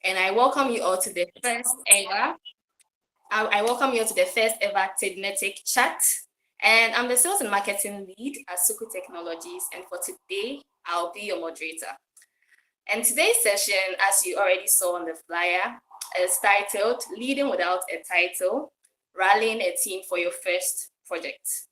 and I welcome you all to the first ever. I welcome you all to the first ever TIDNetic chat. And I'm the sales and marketing lead at Suku Technologies. And for today, I'll be your moderator. And today's session, as you already saw on the flyer, is titled Leading Without a Title, Rallying a Team for Your First Project.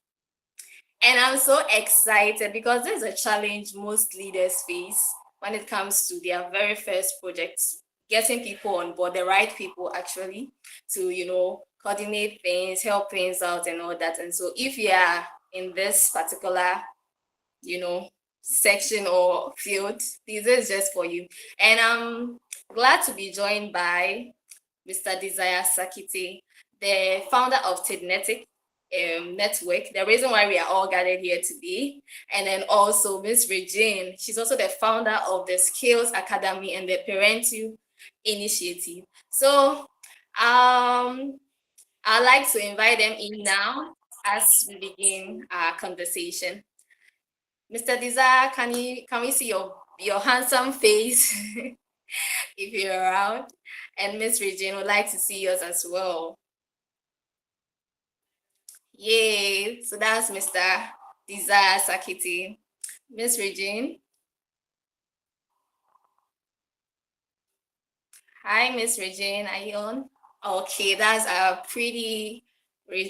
And I'm so excited because this is a challenge most leaders face when it comes to their very first projects, getting people on board, the right people actually, to, coordinate things, help things out and all that. And so if you are in this particular, section or field, this is just for you. And I'm glad to be joined by Mr. Desire Sackitey, the founder of TIDNetic Network, the reason why we are all gathered here today. And then also Miss Regine, she's also the founder of the Skills Academy and the Parental Initiative. So I'd like to invite them in now as we begin our conversation. Mr. Desire, can we see your handsome face if you're around? And Miss Regine would like to see yours as well. Yay! So that's Mr. Desire Sackitey. Miss Regine. Hi, Miss Regine. Are you on? Okay, that's a pretty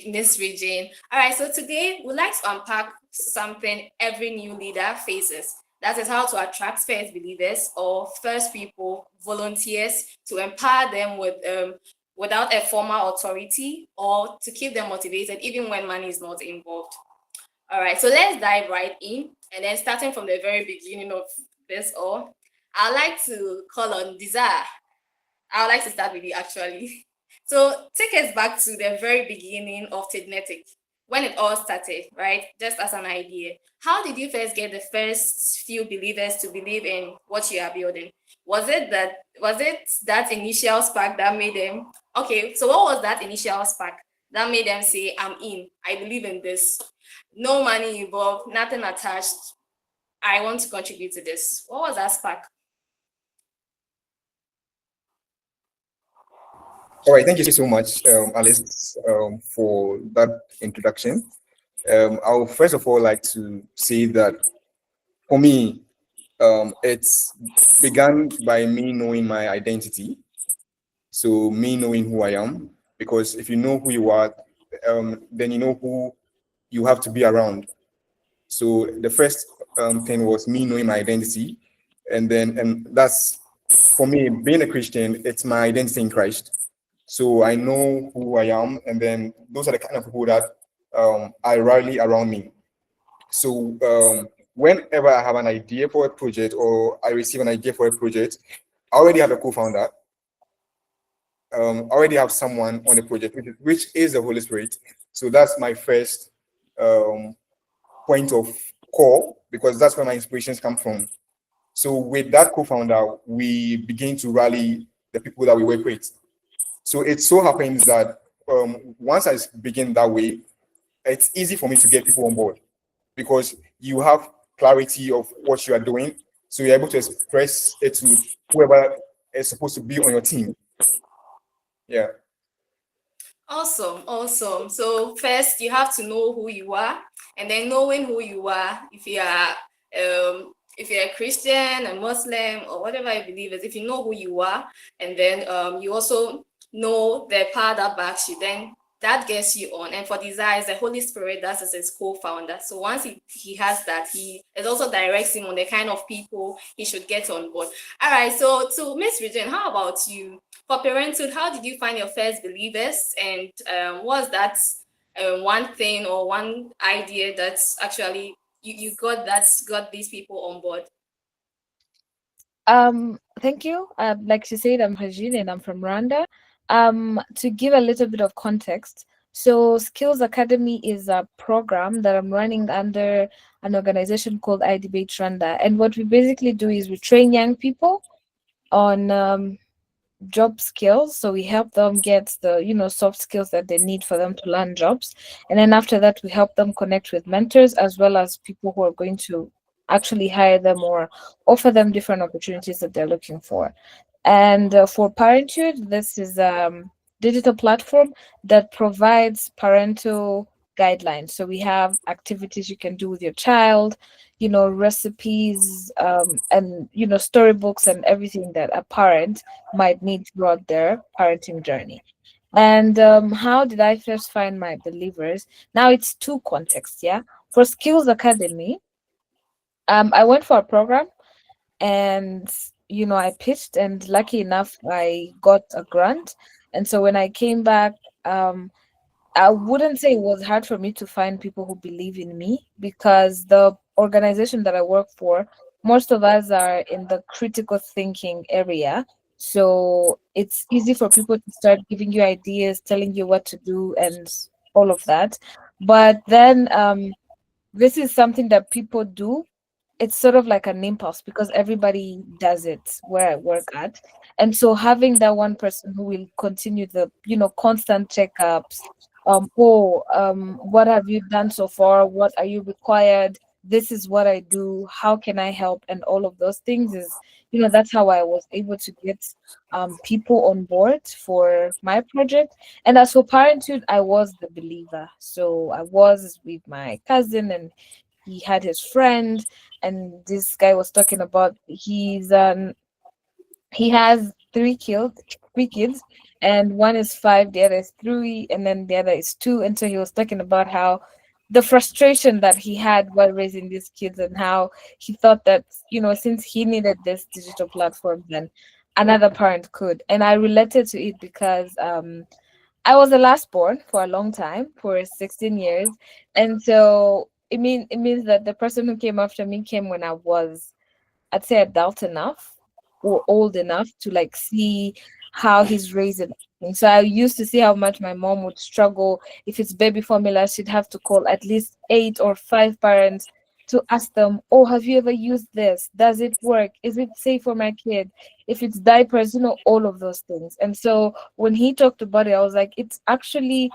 Miss Regine. All right, so today we'd like to unpack something every new leader faces. That is how to attract first believers or first people, volunteers, to empower them without a formal authority or to keep them motivated even when money is not involved. All right, so let's dive right in. And then starting from the very beginning of this all, I'd like to call on Desire. I would like to start with you actually. So take us back to the very beginning of TIDNetic, when it all started, right? Just as an idea. How did you first get the first few believers to believe in what you are building? Was it that initial spark that made them, okay, so what was that initial spark that made them say, I'm in, I believe in this, no money involved, nothing attached, I want to contribute to this? What was that spark? All right, thank you so much, Alice, for that introduction. I'll first of all like to say that for me, it's began by me knowing my identity. So me knowing who I am, because if you know who you are, then you know who you have to be around. So the first thing was me knowing my identity, and that's for me being a Christian. It's my identity in Christ. So I know who I am, and then those are the kind of people that I rally around me. So whenever I have an idea for a project or I receive an idea for a project, I already have a co-founder. Already have someone on the project, which is the Holy Spirit. So that's my first point of call, because that's where my inspirations come from. So with that co-founder, we begin to rally the people that we work with. So it so happens that once I begin that way, it's easy for me to get people on board because you have clarity of what you are doing. So you're able to express it to whoever is supposed to be on your team. Yeah. Awesome. So first you have to know who you are, and then knowing who you are, if you're a Christian, a Muslim, or whatever you believe is, if you know who you are, and then you also know the power that backs you, then that gets you on. And for Desire, it's the Holy Spirit that is his co-founder. So once he has that, it also directs him on the kind of people he should get on board. All right, so to Miss Regine, how about you? For parenthood, how did you find your first believers, and was that one thing or one idea that's actually you got these people on board? Thank you. Like she said, I'm Regine and I'm from Rwanda. To give a little bit of context, so Skills Academy is a program that I'm running under an organization called iDebate Rwanda, and what we basically do is we train young people on job skills. So we help them get the soft skills that they need for them to learn jobs, and then after that we help them connect with mentors as well as people who are going to actually hire them or offer them different opportunities that they're looking for. And for Parenthood, this is digital platform that provides parental guidelines. So we have activities you can do with your child, recipes, and storybooks and everything that a parent might need throughout their parenting journey. And how did I first find my believers? Now it's two contexts, yeah. For Skills Academy, I went for a program, and I pitched, and lucky enough I got a grant. And so when I came back, I wouldn't say it was hard for me to find people who believe in me, because the organization that I work for, most of us are in the critical thinking area. So it's easy for people to start giving you ideas, telling you what to do, and all of that. But then this is something that people do. It's sort of like an impulse because everybody does it where I work at. And so having that one person who will continue the, constant checkups, what have you done so far? What are you required? This is what I do. How can I help? And all of those things is, that's how I was able to get people on board for my project. And as for Parenthood, I was the believer. So I was with my cousin, and he had his friend, and this guy was talking about he has three kids, and one is 5, the other is 3, and then the other is 2. And so he was talking about how the frustration that he had while raising these kids, and how he thought that, since he needed this digital platform, then another parent could. And I related to it because I was the last born for a long time, for 16 years. And so it means that the person who came after me came when I was, I'd say, adult enough or old enough to like see how he's raising. And so I used to see how much my mom would struggle. If it's baby formula, she'd have to call at least 8 or 5 parents to ask them, oh, have you ever used this? Does it work? Is it safe for my kid? If it's diapers, all of those things. And so when he talked about it, I was like, it's actually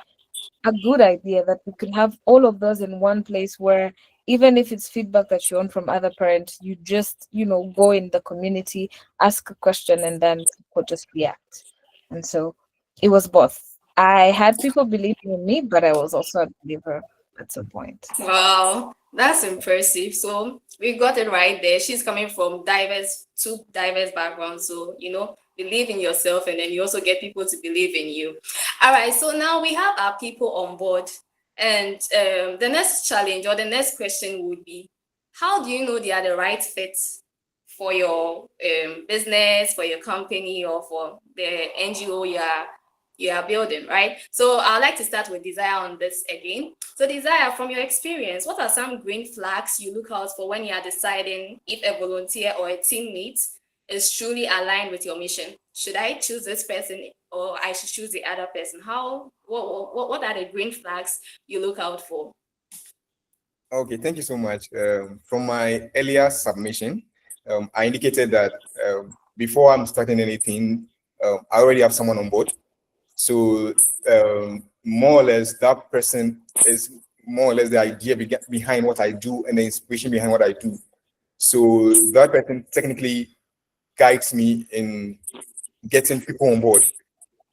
a good idea that we could have all of those in one place, where even if it's feedback that you want from other parents, you just go in the community, ask a question, and then people just react. And so it was both. I had people believing in me, but I was also a believer at some point. Wow, that's impressive. So we got it right there. She's coming from two diverse backgrounds. So, believe in yourself, and then you also get people to believe in you. All right. So now we have our people on board. And the next challenge or the next question would be, how do you know they are the right fit for your business, for your company, or for the NGO you are building, right? So I'd like to start with Desire on this again. So Desire, from your experience, what are some green flags you look out for when you are deciding if a volunteer or a teammate is truly aligned with your mission? Should I choose this person, or I should choose the other person? What are the green flags you look out for? Okay, thank you so much. From my earlier submission, I indicated that before I'm starting anything, I already have someone on board. So more or less, that person is more or less the idea behind what I do and the inspiration behind what I do. So that person technically guides me in getting people on board.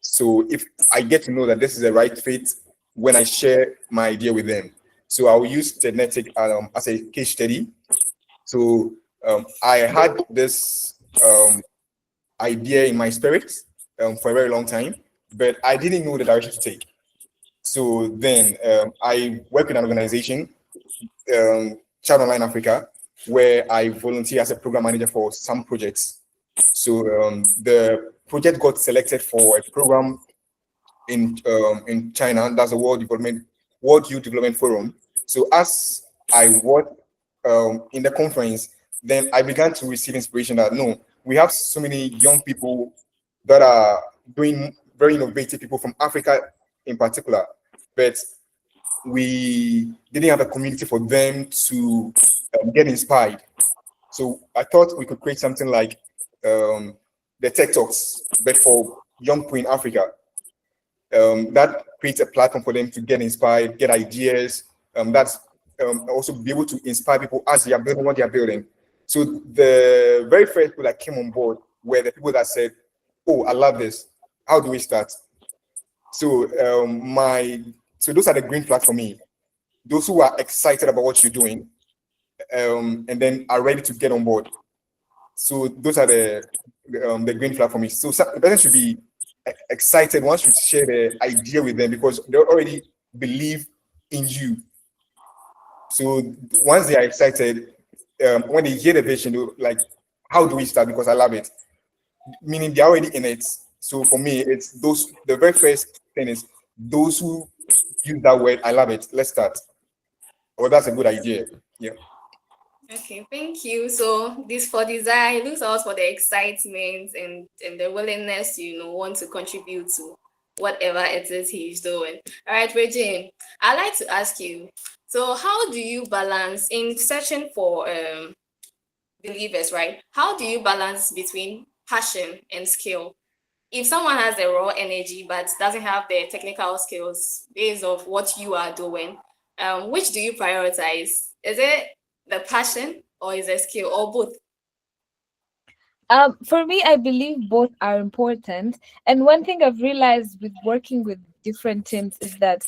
So if I get to know that this is the right fit when I share my idea with them, so I'll use TIDNetic as a case study. So I had this idea in my spirit for a very long time, but I didn't know the direction to take. So then I work with an organization, Child Online Africa, where I volunteer as a program manager for some projects. So the project got selected for a program in China. That's a World Youth Development Forum. So as I worked in the conference, then I began to receive inspiration that no, we have so many young people that are doing very innovative, people from Africa in particular, but we didn't have a community for them to get inspired. So I thought we could create something like the Tech Talks, but for young people in Africa. That creates a platform for them to get inspired, get ideas. That's also be able to inspire people as they are building what they are building. So the very first people that came on board were the people that said, oh, I love this. How do we start? So so those are the green flags for me. Those who are excited about what you're doing, and then are ready to get on board. So those are the green flag for me. So the person should be excited. One should share the idea with them because they already believe in you. So once they are excited, when they hear the vision, like, how do we start? Because I love it. Meaning they're already in it. So for me, it's those. The very first thing is those who use that word. I love it. Let's start. Oh, that's a good idea. Yeah. Okay, thank you. So this for Desire, it looks out for the excitement and the willingness to, want to contribute to whatever it is he's doing. All right, Regine, I'd like to ask you, so how do you balance in searching for believers, right? How do you balance between passion and skill? If someone has the raw energy but doesn't have the technical skills based of what you are doing, which do you prioritize? Is it the passion or is it skill or both? For me, I believe both are important. And one thing I've realized with working with different teams is that,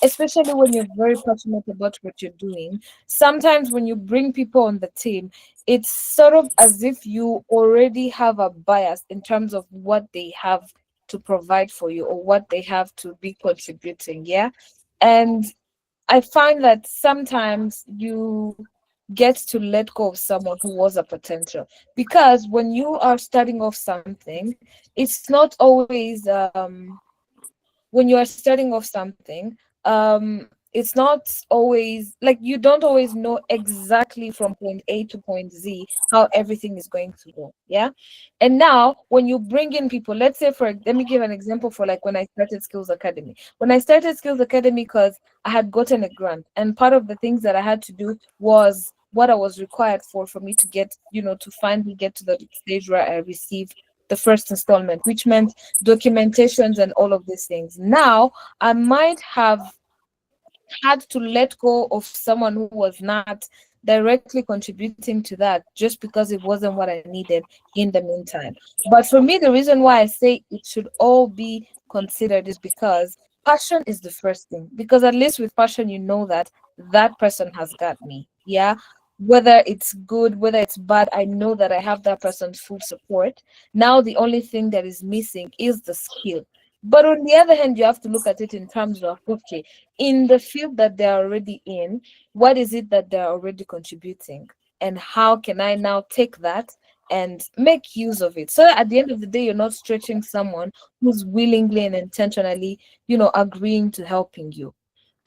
especially when you're very passionate about what you're doing, sometimes when you bring people on the team, it's sort of as if you already have a bias in terms of what they have to provide for you or what they have to be contributing. Yeah. And I find that sometimes you get to let go of someone who was a potential, because when you are starting off something, it's not always when you are starting off something, it's not always like you don't always know exactly from point A to point Z how everything is going to go. Yeah. And now when you bring in people, let's say for let me give an example for like when I started Skills Academy. When I started Skills Academy, because I had gotten a grant, and part of the things that I had to do was what I was required for me to get, to finally get to the stage where I received the first installment, which meant documentations and all of these things. Now, I might have had to let go of someone who was not directly contributing to that just because it wasn't what I needed in the meantime. But for me, the reason why I say it should all be considered is because passion is the first thing. Because at least with passion, you know that that person has got me. Yeah. Whether it's good, whether it's bad, I know that I have that person's full support. Now, the only thing that is missing is the skill. But on the other hand, you have to look at it in terms of, okay, in the field that they're already in, what is it that they're already contributing? And how can I now take that and make use of it? So that at the end of the day, you're not stretching someone who's willingly and intentionally, agreeing to helping you.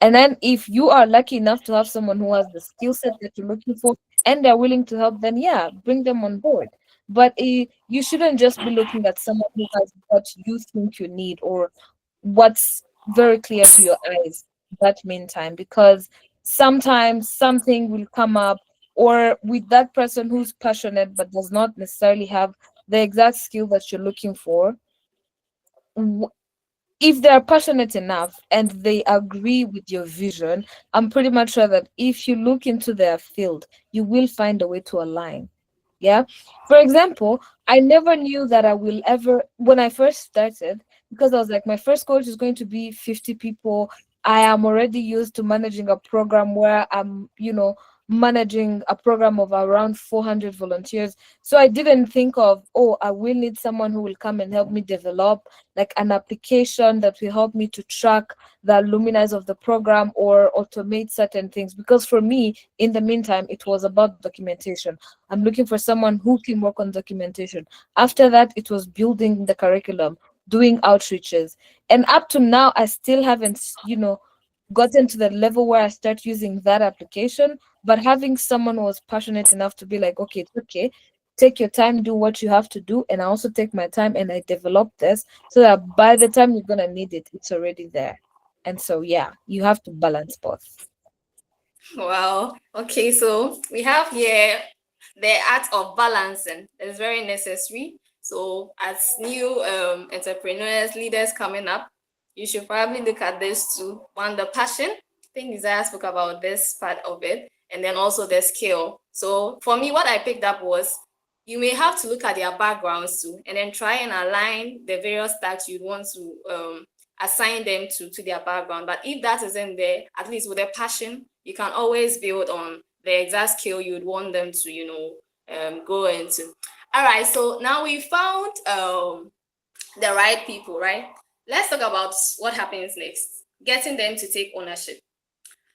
And then if you are lucky enough to have someone who has the skill set that you're looking for and they're willing to help, then yeah, bring them on board. But you shouldn't just be looking at someone who has what you think you need or what's very clear to your eyes that meantime, because sometimes something will come up, or with that person who's passionate but does not necessarily have the exact skill that you're looking for. If they're passionate enough and they agree with your vision, I'm pretty much sure that if you look into their field, you will find a way to align. Yeah. For example, I never knew that I will ever, when I first started, because I was like, my first coach is going to be 50 people. I am already used to managing a program where I'm, managing a program of around 400 volunteers. So I didn't think of, oh, I will need someone who will come and help me develop like an application that will help me to track the alumni of the program or automate certain things. Because for me, in the meantime, it was about documentation. I'm looking for someone who can work on documentation. After that, it was building the curriculum, doing outreaches. And up to now, I still haven't, gotten to the level where I start using that application. But having someone who was passionate enough to be like, okay, it's okay, take your time, do what you have to do. And I also take my time and I develop this so that by the time you're going to need it, it's already there. And so, yeah, you have to balance both. Wow. Okay, so we have here the art of balancing. It's very necessary. So as new entrepreneurs, leaders coming up, you should probably look at this too. One, the passion. I think Desire spoke about this part of it, and then also the skill. So for me, what I picked up was you may have to look at their backgrounds too, and then try and align the various tasks you'd want to assign them to their background. But if that isn't there, at least with a passion, you can always build on the exact skill you'd want them to, go into. All right, so now we found the right people, right? Let's talk about what happens next. Getting them to take ownership.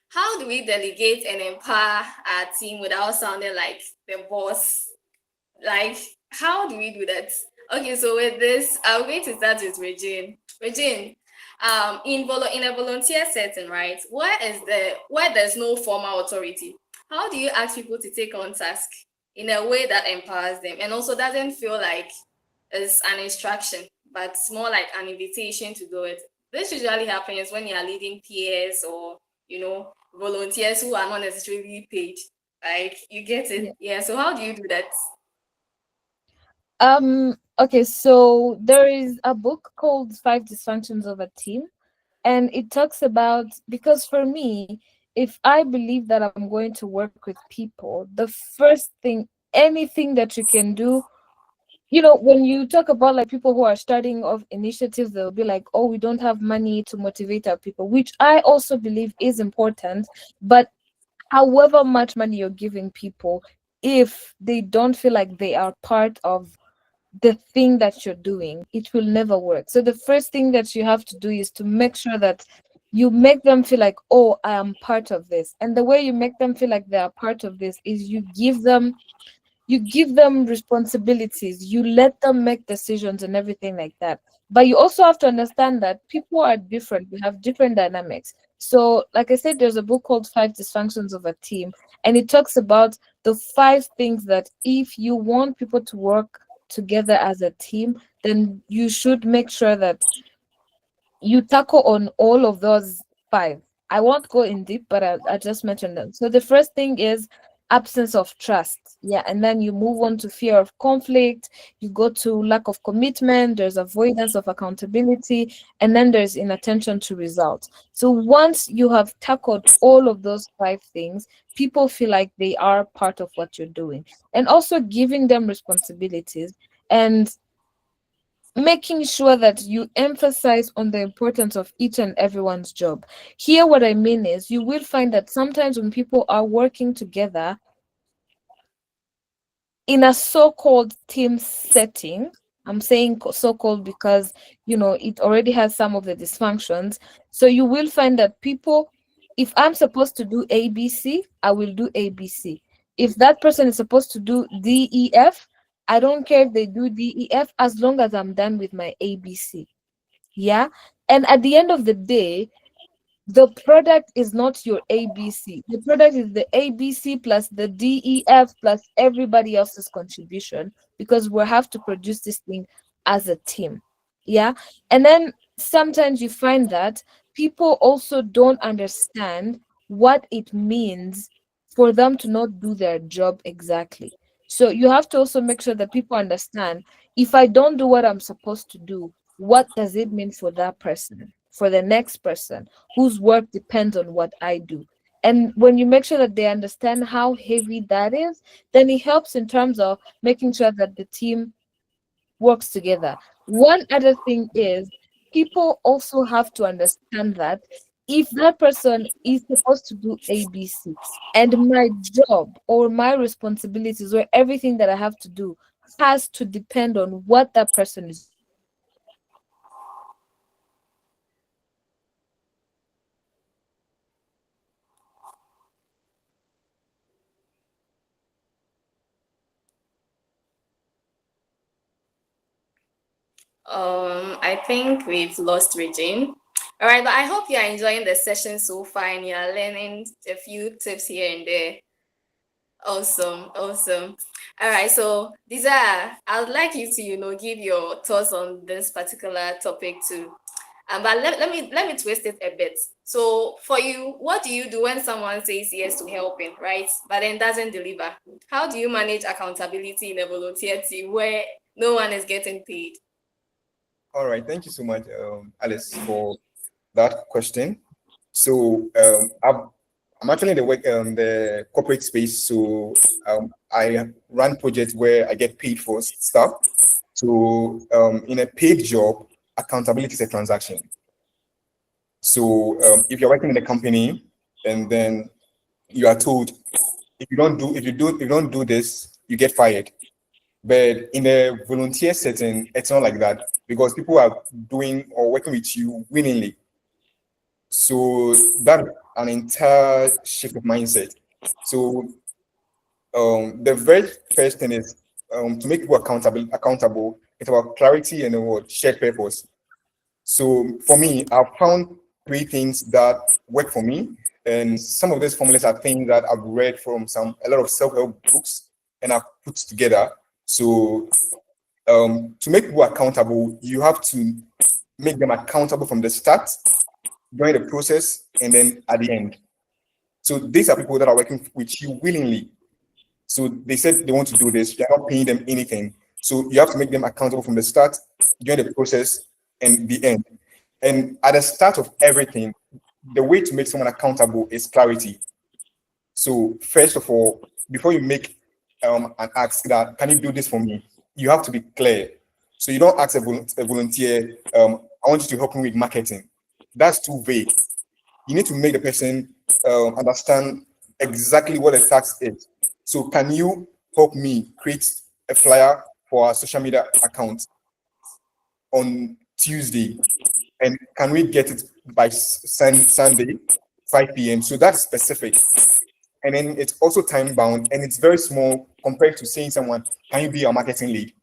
How do we delegate and empower our team without sounding like the boss? Like, how do we do that? Okay, so with this, I'm going to start with Regine. Regine, in a volunteer setting, right? Where there's no formal authority, how do you ask people to take on task in a way that empowers them and also doesn't feel like it's an instruction, but it's more like an invitation to do it? This usually happens when you are leading peers or volunteers who are not necessarily paid. Like, you get it? Yeah. So how do you do that? Okay, so there is a book called Five Dysfunctions of a Team, and it talks about, because for me, if I believe that I'm going to work with people, the first thing, anything that you can do, when you talk about like people who are starting off initiatives, they'll be like, oh, we don't have money to motivate our people, which I also believe is important. But however much money you're giving people, if they don't feel like they are part of the thing that you're doing, it will never work. So the first thing that you have to do is to make sure that you make them feel like, oh, I am part of this. And the way you make them feel like they are part of this is you give them responsibilities, you let them make decisions and everything like that. But you also have to understand that people are different, we have different dynamics. So like I said, there's a book called Five Dysfunctions of a Team, and it talks about the five things that if you want people to work together as a team, then you should make sure that you tackle on all of those five. I won't go in deep, but I just mentioned them. So the first thing is absence of trust. Yeah. And then you move on to fear of conflict. You go to lack of commitment. There's avoidance of accountability. And then there's inattention to results. So once you have tackled all of those five things, people feel like they are part of what you're doing. And also giving them responsibilities and making sure that you emphasize on the importance of each and everyone's job. Here, what I mean is you will find that sometimes when people are working together in a so-called team setting, I'm saying so-called because it already has some of the dysfunctions. So you will find that people, if I'm supposed to do ABC, I will do ABC. If that person is supposed to do DEF, I don't care if they do DEF as long as I'm done with my ABC. Yeah. And at the end of the day, the product is not your ABC. The product is the ABC plus the DEF plus everybody else's contribution, because we have to produce this thing as a team. Yeah. And then sometimes you find that people also don't understand what it means for them to not do their job exactly. So you have to also make sure that people understand, if I don't do what I'm supposed to do, what does it mean for that person, for the next person whose work depends on what I do? And when you make sure that they understand how heavy that is, then it helps in terms of making sure that the team works together. One other thing is, people also have to understand that if that person is supposed to do ABC, and my job or my responsibilities or everything that I have to do has to depend on what that person is doing, then you have to make sure that you emphasize on the importance of everybody's job. So if that person is supposed to do ABC, then you have to make sure that everybody does ABC. I think we've lost Regine. All right, but I hope you are enjoying the session so far and you are learning a few tips here and there. Awesome, awesome. All right, so Desire, I would like you to, give your thoughts on this particular topic too. But let me twist it a bit. So for you, what do you do when someone says yes to helping, right? But then doesn't deliver? How do you manage accountability in a volunteer team where no one is getting paid? All right, thank you so much, Alice, for that question. So, I'm actually in the corporate space, so I run projects where I get paid for stuff. So in a paid job, accountability is a transaction. So if you're working in a company and then you are told if you don't do this, you get fired. But in a volunteer setting, it's not like that because people are doing or working with you willingly. So that's an entire shift of mindset. So the very first thing is to make people accountable. It's about clarity and what shared purpose. So for me, I've found three things that work for me, and some of these formulas are things that I've read from a lot of self-help books, and I've put together. So to make people accountable, you have to make them accountable from the start, during the process, and then at the end. So these are people that are working with you willingly. So they said they want to do this. You're not paying them anything. So you have to make them accountable from the start, during the process, and the end. And at the start of everything, the way to make someone accountable is clarity. So first of all, before you make an ask that, can you do this for me? You have to be clear. So you don't ask a volunteer, I want you to help me with marketing. That's too vague. You need to make the person understand exactly what a task is. So can you help me create a flyer for our social media account on Tuesday? And can we get it by Sunday, 5 p.m.? So that's specific. And then it's also time bound and it's very small compared to saying someone, can you be a marketing lead?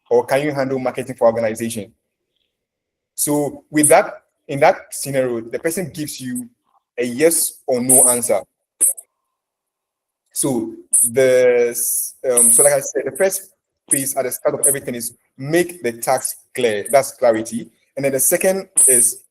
Or can you handle marketing for organization? So with that, in that scenario, the person gives you a yes or no answer. So so like I said, the first phase at the start of everything is make the task clear. That's clarity. And then the second is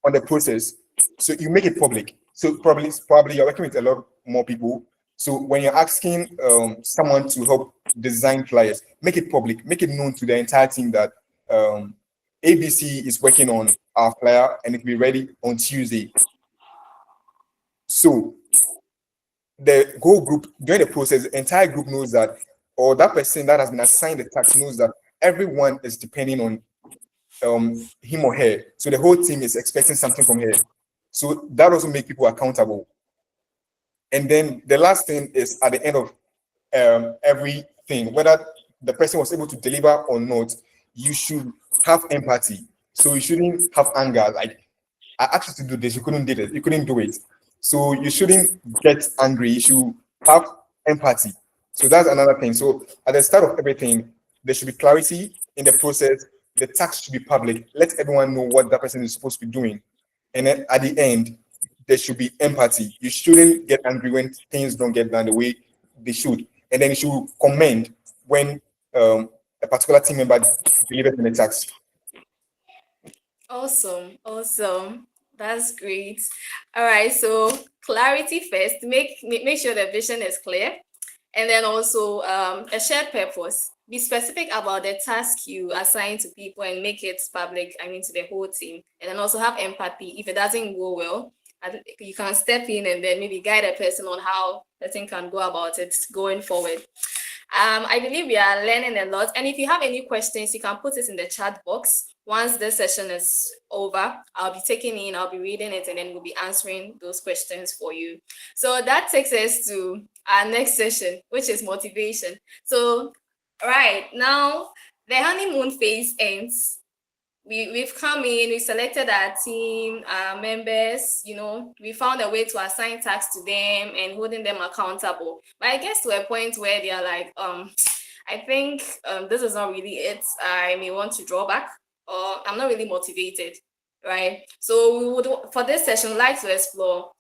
on the process. So you make it public. So probably you're working with a lot more people. So when you're asking someone to help design flyers, make it public, make it known to the entire team that ABC is working on our flyer and it will be ready on Tuesday. So the whole group during the process, the entire group knows that, or that person that has been assigned the task knows that everyone is depending on him or her. So the whole team is expecting something from her. So that also makes people accountable. And then the last thing is at the end of everything, whether the person was able to deliver or not, you should have empathy. So you shouldn't have anger. Like, I asked you to do this, you couldn't do it, you couldn't do it. So you shouldn't get angry. You should have empathy. So that's another thing. So at the start of everything, there should be clarity in the process. The task should be public. Let everyone know what that person is supposed to be doing. And then at the end, there should be empathy. You shouldn't get angry when things don't get done the way they should. And then you should commend when a particular team member delivers in the task. Awesome, awesome. That's great. All right, so clarity first. Make sure the vision is clear, and then also a shared purpose. Be specific about the task you assign to people and make it public. I mean, to the whole team, and then also have empathy. If it doesn't go well, you can step in and then maybe guide a person on how the thing can go about it going forward. I believe we are learning a lot. And if you have any questions, you can put it in the chat box. Once this session is over, I'll be I'll be reading it, and then we'll be answering those questions for you. So that takes us to our next session, which is motivation. So, right now, the honeymoon phase ends. We've come in, we selected our team, our members, we found a way to assign tasks to them and holding them accountable. But I guess to a point where they are like, I think this is not really it. I may want to draw back, or I'm not really motivated, right? So we would, for this session, like to explore,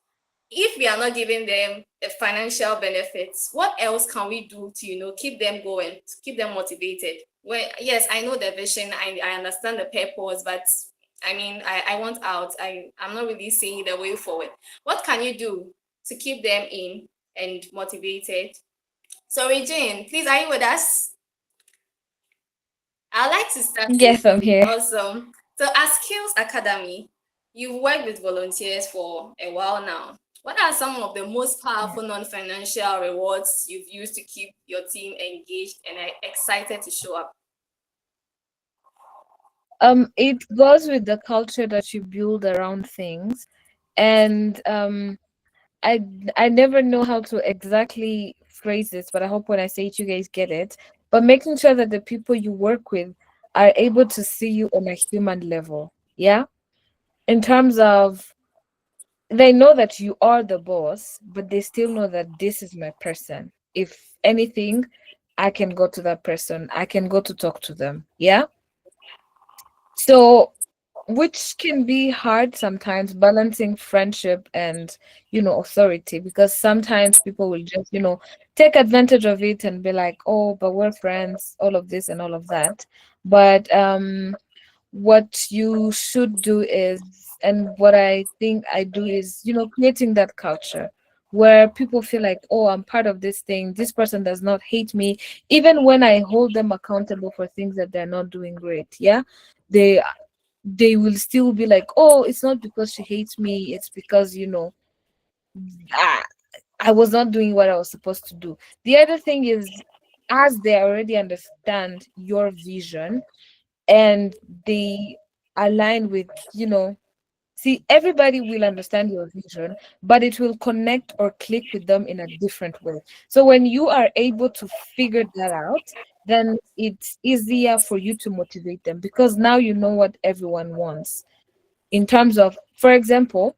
if we are not giving them a financial benefits, what else can we do to, keep them going, to keep them motivated? Well, yes, I know the vision, I understand the purpose, but I mean, I want out. I'm not really seeing the way forward. What can you do to keep them in and motivated? So, Regine, please, are you with us? I'd like to start with Yes, I'm you. here. Awesome. So, at Skills Academy, you've worked with volunteers for a while now. What are some of the most powerful non-financial rewards you've used to keep your team engaged and excited to show up? It goes with the culture that you build around things, and I I never know how to exactly phrase this, but I hope when I say it, you guys get it. But making sure that the people you work with are able to see you on a human level, yeah, in terms of they know that you are the boss, but they still know that this is my person. If anything, I can go to that person. I can go to talk to them. Yeah. So, which can be hard sometimes, balancing friendship and, authority, because sometimes people will just, take advantage of it and be like, oh, but we're friends, all of this and all of that. But what you should do is, and what I think I do is, creating that culture where people feel like, oh, I'm part of this thing. This person does not hate me, even when I hold them accountable for things that they're not doing great. Yeah. They they will still be like, oh, it's not because she hates me, it's because, I, I was not doing what I was supposed to do. The other thing is, as they already understand your vision and they align with, see, everybody will understand your vision, but it will connect or click with them in a different way. So when you are able to figure that out, then it's easier for you to motivate them, because now you know what everyone wants. In terms of, for example,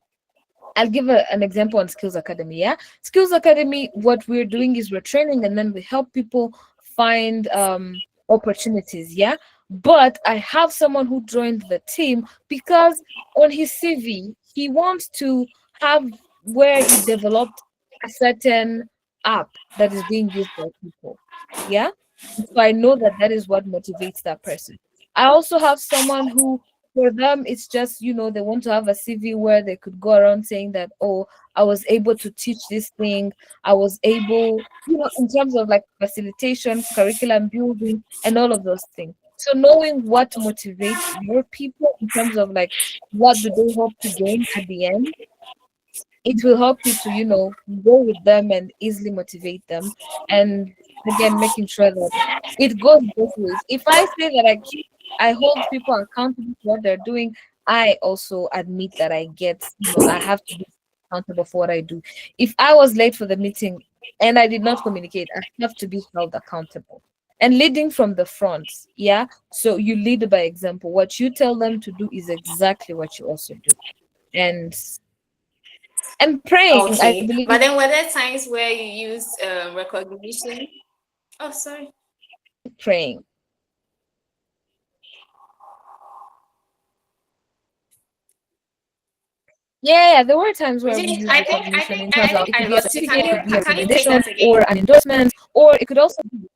I'll give an example on Skills Academy. Yeah, Skills Academy, what we're doing is we're training and then we help people find opportunities. Yeah, but I have someone who joined the team because on his CV he wants to have where he developed a certain app that is being used by people. Yeah, so I know that that is what motivates that person. I also have someone who, for them, it's just, they want to have a CV where they could go around saying that, oh, I was able to teach this thing. I was able, in terms of like facilitation, curriculum building, and all of those things. So knowing what motivates your people in terms of like what do they hope to gain at the end, it will help you to, go with them and easily motivate them. And again, making sure that it goes both ways. If I say that I hold people accountable for what they're doing, I also admit that I get, I have to be accountable for what I do. If I was late for the meeting and I did not communicate, I have to be held accountable. And leading from the front, yeah. So you lead by example. What you tell them to do is exactly what you also do. And praying, I Okay, believe, but then were there times where you used recognition? Oh, sorry. praying. Yeah, there were times where we Regine, use I think I recognition think in I terms of think it I could be a lost you. certificate, it could be a Can you take recommendation that again? or an endorsement, or it could also be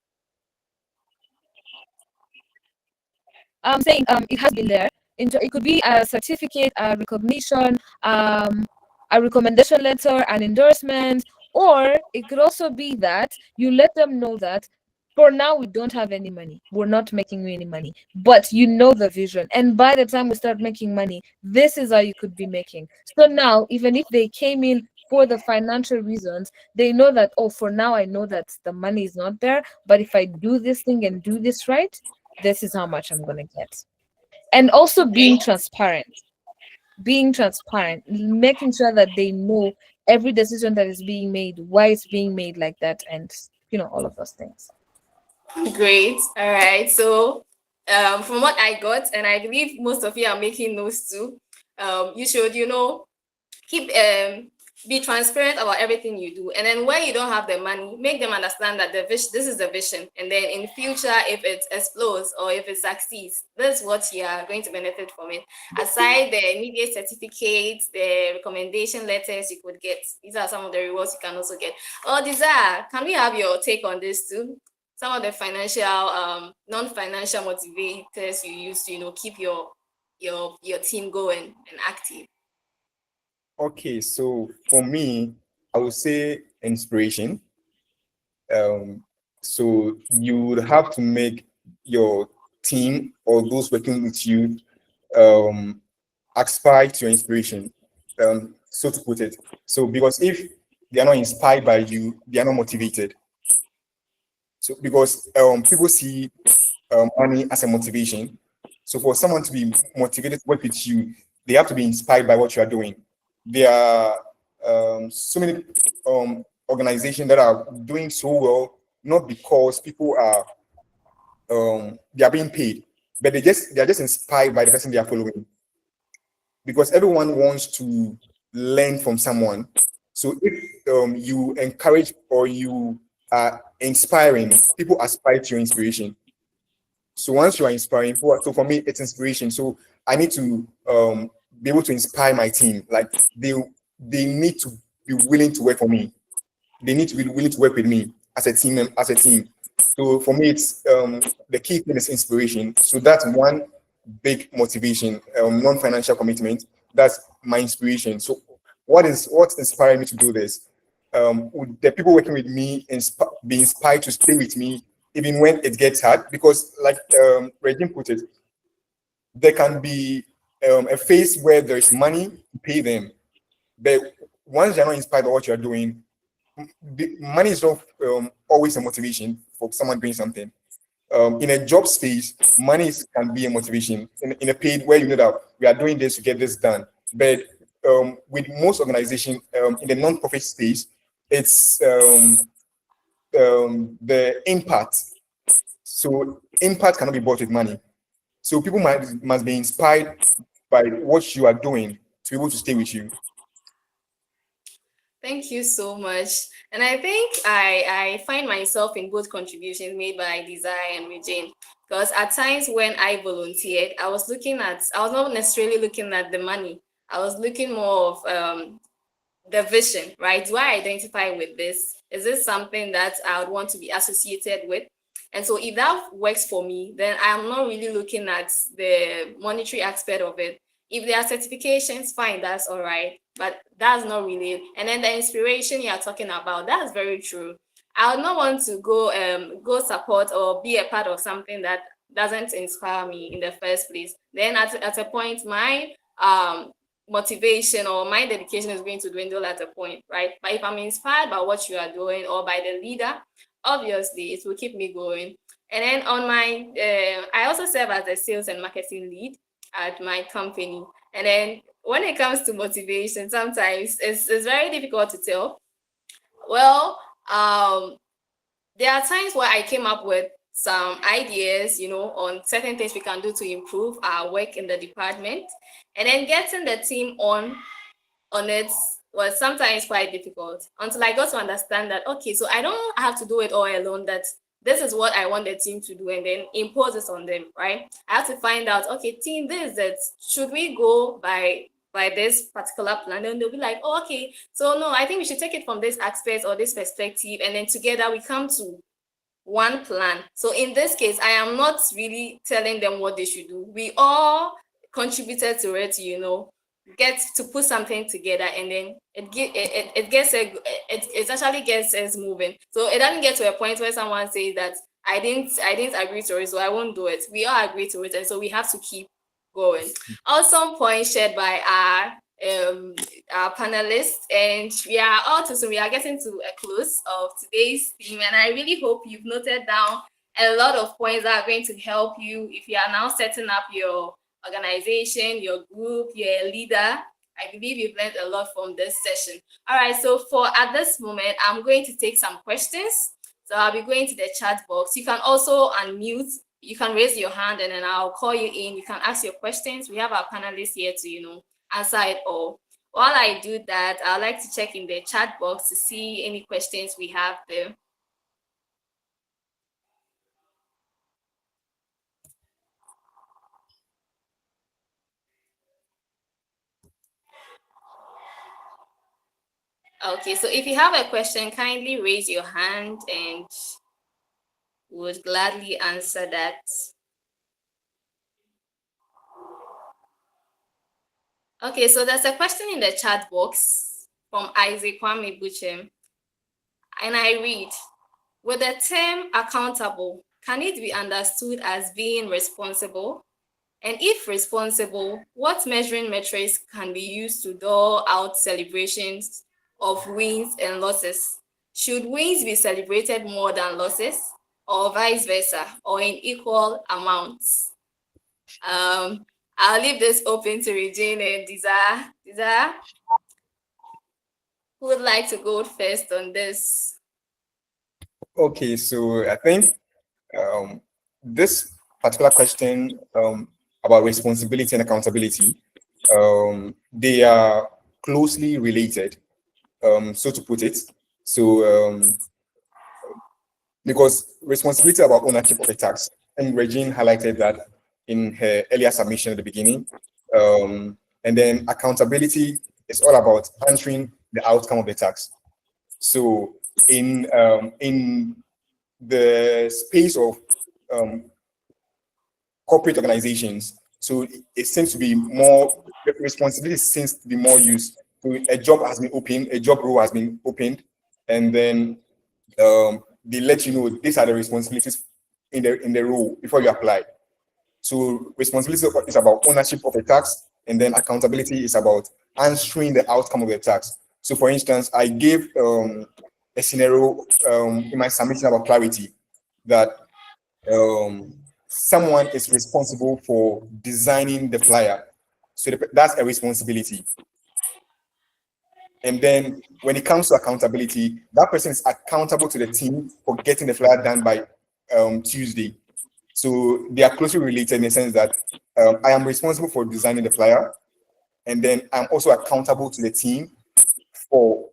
saying it has been there. It could be a certificate, a recognition, a recommendation letter, an endorsement, or it could also be that you let them know that for now we don't have any money. We're not making you any money, but you know the vision. And by the time we start making money, this is how you could be making. So now, even if they came in for the financial reasons, they know that, oh, for now I know that the money is not there, but if I do this thing and do this right, this is how much I'm going to get. And also Great. being transparent, making sure that they know every decision that is being made, why it's being made like that, and all of those things. Great. All right. So, from what I got, and I believe most of you are making notes too, you should, keep be transparent about everything you do, and then when you don't have the money, make them understand that this is the vision, and then in future, if it explodes or if it succeeds, this is what you are going to benefit from it. Aside the immediate certificates, the recommendation letters you could get, these are some of the rewards you can also get. Oh, Desire, can we have your take on this too? Some of the financial non-financial motivators you use to keep your team going and active. Okay, so for me, I would say inspiration. Um, so you would have to make your team or those working with you um, aspire to your inspiration. so to put it. So because if they are not inspired by you, they are not motivated. So because people see money as a motivation. So for someone to be motivated to work with you, they have to be inspired by what you are doing. There are so many organizations that are doing so well, not because people are they are being paid, but they are just inspired by the person they are following. Because everyone wants to learn from someone. So if you encourage or you are inspiring, people aspire to your inspiration. So once you are inspiring, so for me, it's inspiration. So I need to be able to inspire my team. Like they need to be willing to work for me. They need to be willing to work with me as a team. As a team. So for me, it's the key thing is inspiration. So that's one big motivation, non-financial commitment. That's my inspiration. So what's inspiring me to do this? Would the people working with me be inspired to stay with me even when it gets hard? Because like Regine put it, there can be a phase where there is money to pay them, but once they're not inspired by what you're doing, the money is not always a motivation for someone doing something. In a job space, can be a motivation. In a paid where you know that we are doing this to get this done. But with most organizations in the non-profit space, it's the impact. So impact cannot be bought with money. So people must be inspired by what you are doing to be able to stay with you. Thank you so much. And I think I find myself in both contributions made by Desire and Regine. Because at times when I volunteered, I was not necessarily looking at the money. I was looking more of the vision, right? Do I identify with this? Is this something that I would want to be associated with? And so if that works for me, then I'm not really looking at the monetary aspect of it. If there are certifications, fine, that's all right. But that's not really. And then the inspiration you're talking about, that's very true. I would not want to go support or be a part of something that doesn't inspire me in the first place. Then at a point, my motivation or my dedication is going to dwindle at a point, right? But if I'm inspired by what you are doing or by the leader, obviously it will keep me going. And then on my, I also serve as a sales and marketing lead at my company. And then when it comes to motivation, sometimes it's very difficult to tell. Well, there are times where I came up with some ideas, on certain things we can do to improve our work in the department. And then getting the team on it was sometimes quite difficult until I got to understand that, okay, so I don't have to do it all alone, that this is what I want the team to do and then impose this on them, right? I have to find out, okay, team, this is it. Should we go by this particular plan? And they'll be like, oh, okay, so no, I think we should take it from this aspect or this perspective, and then together we come to one plan. So in this case, I am not really telling them what they should do. We all contributed to it, get to put something together, and then it actually gets us moving. So it doesn't get to a point where someone says that I didn't agree to it, so I won't do it. We all agree to it, and so we have to keep going. Awesome point shared by our panelists, and we are all too soon. We are getting to a close of today's theme, and I really hope you've noted down a lot of points that are going to help you if you are now setting up your organization, your group, you're a leader. I believe you've learned a lot from this session. All right, so at this moment, I'm going to take some questions. So I'll be going to the chat box. You can also unmute. You can raise your hand and then I'll call you in. You can ask your questions. We have our panelists here to, answer it all. While I do that, I'd like to check in the chat box to see any questions we have there. Okay, so if you have a question, kindly raise your hand and would gladly answer that. Okay, so there's a question in the chat box from Isaac Kwame Buchem, and I read, with the term accountable, can it be understood as being responsible? And if responsible, what measuring metrics can be used to dole out celebrations of wins and losses? Should wins be celebrated more than losses, or vice versa, or in equal amounts? Um, I'll leave this open to Regine and Desire. Desire, who would like to go first on this? Okay, so I think um, this particular question about responsibility and accountability, they are closely related, so to put it. So, because responsibility about ownership of a tax, and Regine highlighted that in her earlier submission at the beginning. And then accountability is all about answering the outcome of the tax. So, in the space of um, corporate organizations. So it seems to be more responsibility seems to be more used. So a job has been opened, a job role has been opened, and then they let you know these are the responsibilities in the role before you apply. So responsibility is about ownership of a tax, and then accountability is about answering the outcome of the tax. So, for instance, I gave a scenario in my submission about clarity that someone is responsible for designing the flyer. So that's a responsibility. And then when it comes to accountability, that person is accountable to the team for getting the flyer done by Tuesday. So they are closely related in the sense that I am responsible for designing the flyer, and then I'm also accountable to the team for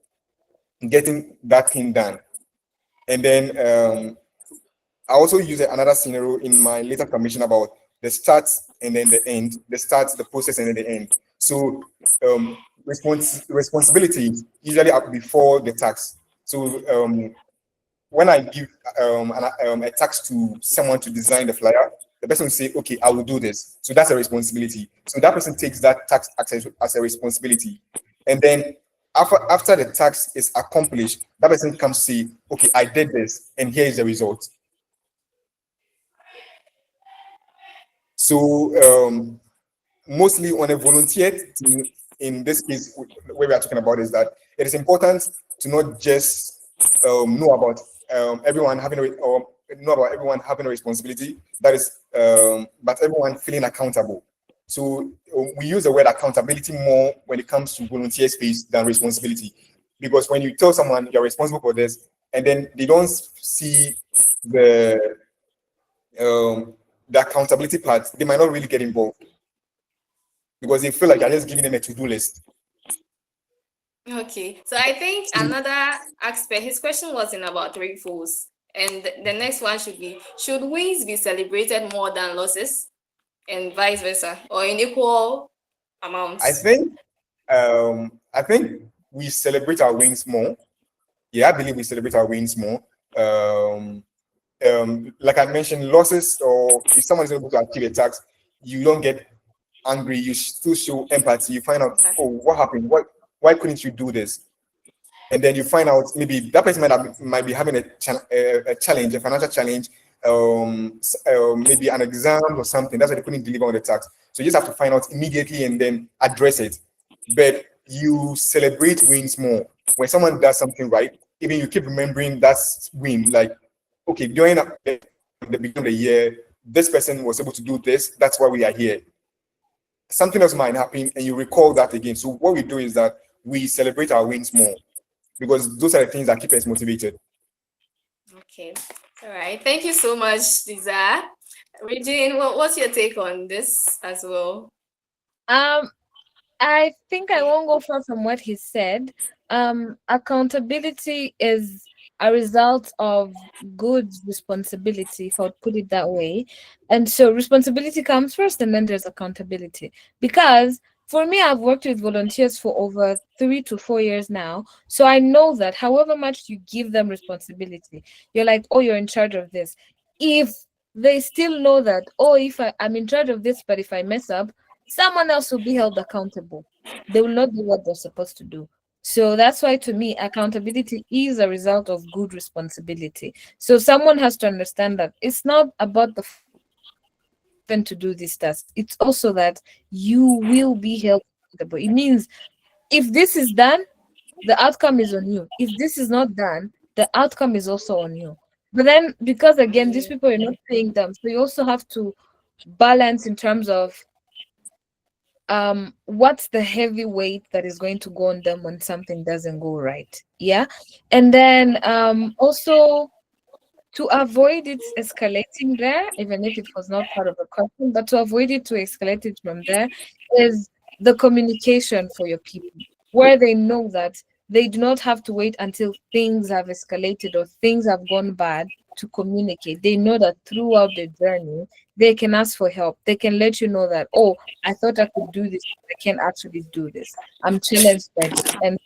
getting that thing done. And then I also use another scenario in my later commission about the start and then the end, the start, the process, and then the end. So responsibility usually up before the tax. So when I give a task to someone to design the flyer, the person will say, "Okay, I will do this." So that's a responsibility. So that person takes that task as a responsibility, and then after the task is accomplished, that person comes say, "Okay, I did this, and here is the result." So mostly on a volunteer team, in this case, where we are talking about is that it is important to not just know about everyone having or know about everyone having a responsibility. That is, but everyone feeling accountable. So we use the word accountability more when it comes to volunteer space than responsibility, because when you tell someone you're responsible for this, and then they don't see the um, the accountability part, they might not really get involved because they feel like you're just giving them a to-do list. Okay, so I think another aspect, his question was in about three folds. And the next one should be, should wins be celebrated more than losses and vice versa, or in equal I amounts? think I think we celebrate our wins more. Yeah, I believe we celebrate our wins more. Um, like I mentioned, losses, or if someone is able to achieve a task, you don't get angry. You still show empathy. You find out, oh, what happened? Why couldn't you do this? And then you find out maybe that person might be having a challenge, a financial challenge, maybe an exam or something. That's why they couldn't deliver on the task. So you just have to find out immediately and then address it. But you celebrate wins more when someone does something right. Even you keep remembering that win, like, okay, during the beginning of the year, this person was able to do this. That's why we are here. Something else might happen, and you recall that again. So what we do is that we celebrate our wins more because those are the things that keep us motivated. Okay, all right. Thank you so much, Lisa. Regine, what's your take on this as well? Um, I think I won't go far from what he said. Accountability is a result of good responsibility, if I would put it that way. And so responsibility comes first, and then there's accountability. Because for me, I've worked with volunteers for over 3 to 4 years now. So I know that however much you give them responsibility, you're like, oh, you're in charge of this. If they still know that, oh, I'm in charge of this, but if I mess up, someone else will be held accountable. They will not do what they're supposed to do. So that's why, to me, accountability is a result of good responsibility. So someone has to understand that it's not about the to do this task. It's also that you will be held accountable. It means if this is done, the outcome is on you. If this is not done, the outcome is also on you. But then, because again, these people are not paying them, so you also have to balance in terms of what's the heavy weight that is going to go on them when something doesn't go right. Yeah. And then also to avoid it escalating there, even if it was not part of the question, but to avoid it to escalate it from there is the communication for your people, where they know that they do not have to wait until things have escalated or things have gone bad to communicate. They know that throughout the journey, they can ask for help. They can let you know that, oh, I thought I could do this. I can't actually do this. I'm challenged by this, and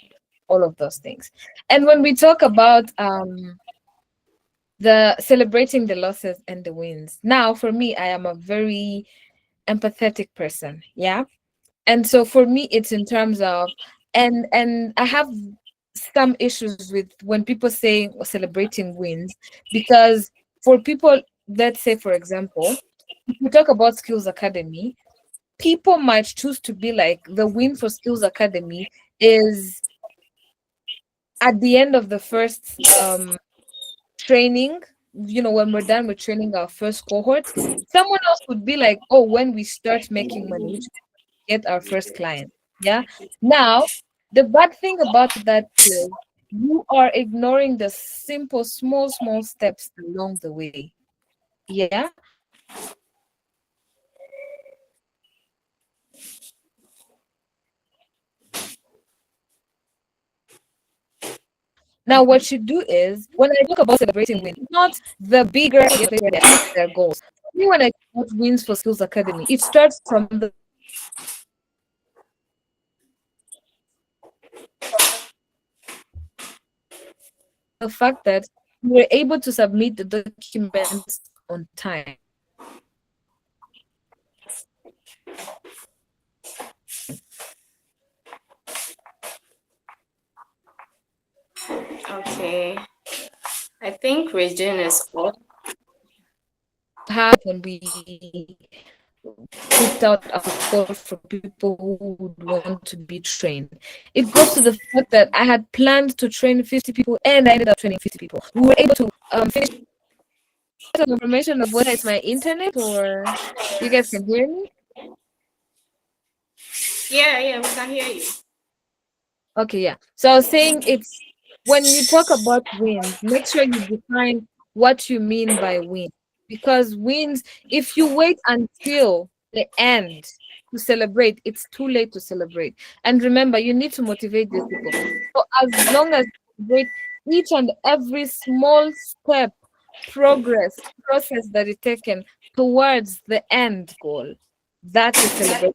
all of those things. And when we talk about the celebrating the losses and the wins. Now, for me, I am a very empathetic person. Yeah. And so for me, it's in terms of and I have some issues with when people say celebrating wins, because for people, let's say for example, if we talk about Skills Academy, people might choose to be like the win for Skills Academy is at the end of the first training, when we're done with training our first cohort, someone else would be like, oh, when we start making money, which get our first client. Yeah. Now, the bad thing about that is you are ignoring the simple, small, small steps along the way. Yeah. Now, what you do is when I talk about celebrating wins, not the bigger where they achieve their goals. For me, when I talk about wins for Skills Academy, it starts from the fact that we were able to submit the documents on time. Okay. I think Regine is off. Have when we put out a call for people who would want to be trained. It goes to the fact that I had planned to train 50 people and I ended up training 50 people. We were able to finish the information of whether it's my internet or you guys can hear me. Yeah, we can hear you. Okay, yeah. So I was saying it's when you talk about wins, make sure you define what you mean by win. Because wins, if you wait until the end to celebrate, it's too late to celebrate. And remember, you need to motivate these people. So as long as you celebrate each and every small step, progress, process that is taken towards the end goal, that is celebration.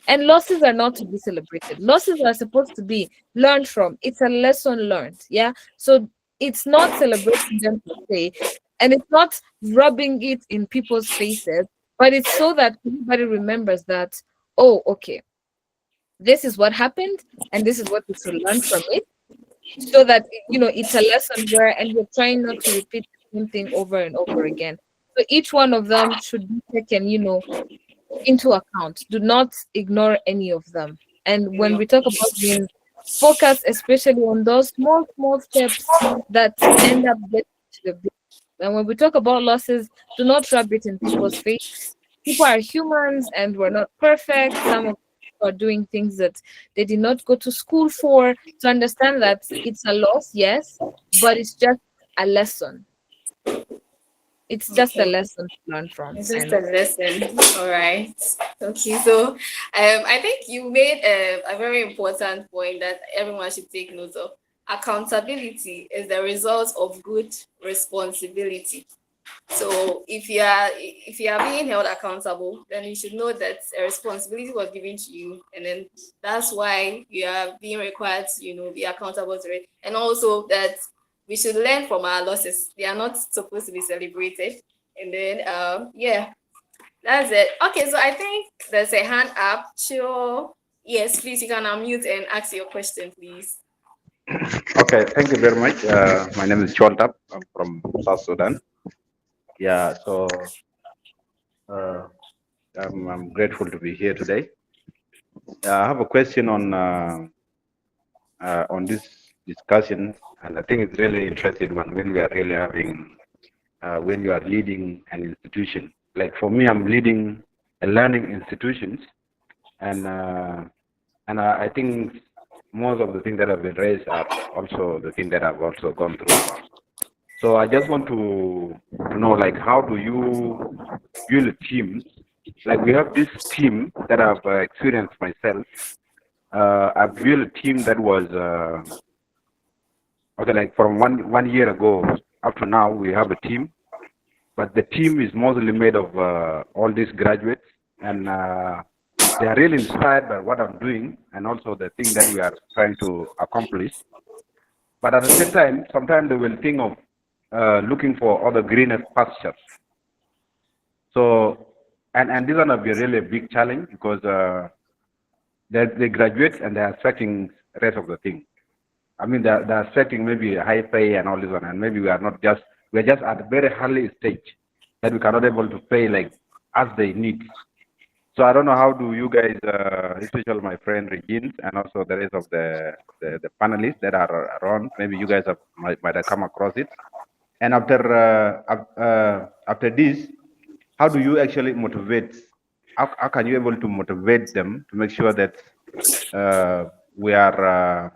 And losses are not to be celebrated. Losses are supposed to be learned from. It's a lesson learned. Yeah. So it's not celebrating them per se, and it's not rubbing it in people's faces, but it's so that everybody remembers that, oh, okay, this is what happened, and this is what we should learn from it. So that it's a lesson where, and you're trying not to repeat the same thing over and over again. So each one of them should be taken, into account. Do not ignore any of them. And when we talk about wins, focus especially on those small, small steps that end up getting to the big. And when we talk about losses, do not rub it in people's face. People are humans and we're not perfect. Some of people are doing things that they did not go to school for. To understand that it's a loss, yes, but it's just a lesson. It's just a lesson to learn from. It's just a lesson. All right. Okay. So I think you made a very important point that everyone should take note of. Accountability is the result of good responsibility. So if you are being held accountable, then you should know that a responsibility was given to you, and then that's why you are being required to be accountable to it, and also that we should learn from our losses. They are not supposed to be celebrated. And then yeah, that's it. Okay, so I think there's a hand up. Sure. Yes, please, you can unmute and ask your question, please. Okay, thank you very much. My name is Chontap. I'm from South Sudan. Yeah, so Uh, I'm grateful to be here today. I have a question on this discussion, and I think it's really interesting when we are really having when you are leading an institution. Like for me, I'm leading a learning institutions, and I think most of the things that have been raised are also the thing that I've also gone through. So I just want to know, like, how do you build a team? Like we have this team that I've experienced myself. I've built a team that was okay, like from one year ago up to now, we have a team, but the team is mostly made of all these graduates, and they are really inspired by what I'm doing and also the thing that we are trying to accomplish. But at the same time, sometimes they will think of looking for other greener pastures. So, and this one will be really a big challenge because they graduate and they're expecting rest of the thing. I mean, they're expecting maybe a high pay and all this one, and maybe we're just at a very early stage that we cannot able to pay like as they need. So I don't know how do you guys, especially my friend Regine and also the rest of the panelists that are around, maybe you guys might have come across it. And after this, how do you actually motivate? How can you able to motivate them to make sure that uh, we are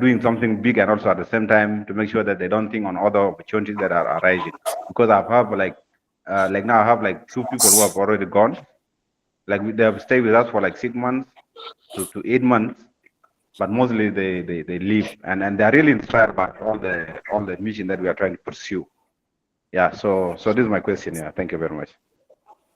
doing something big, and also at the same time to make sure that they don't think on other opportunities that are arising? Because I've have like now I have like two people who have already gone. Like they have stayed with us for like 6 months to 8 months, but mostly they leave, and they're really inspired by all the mission that we are trying to pursue. Yeah, so this is my question. Yeah, thank you very much.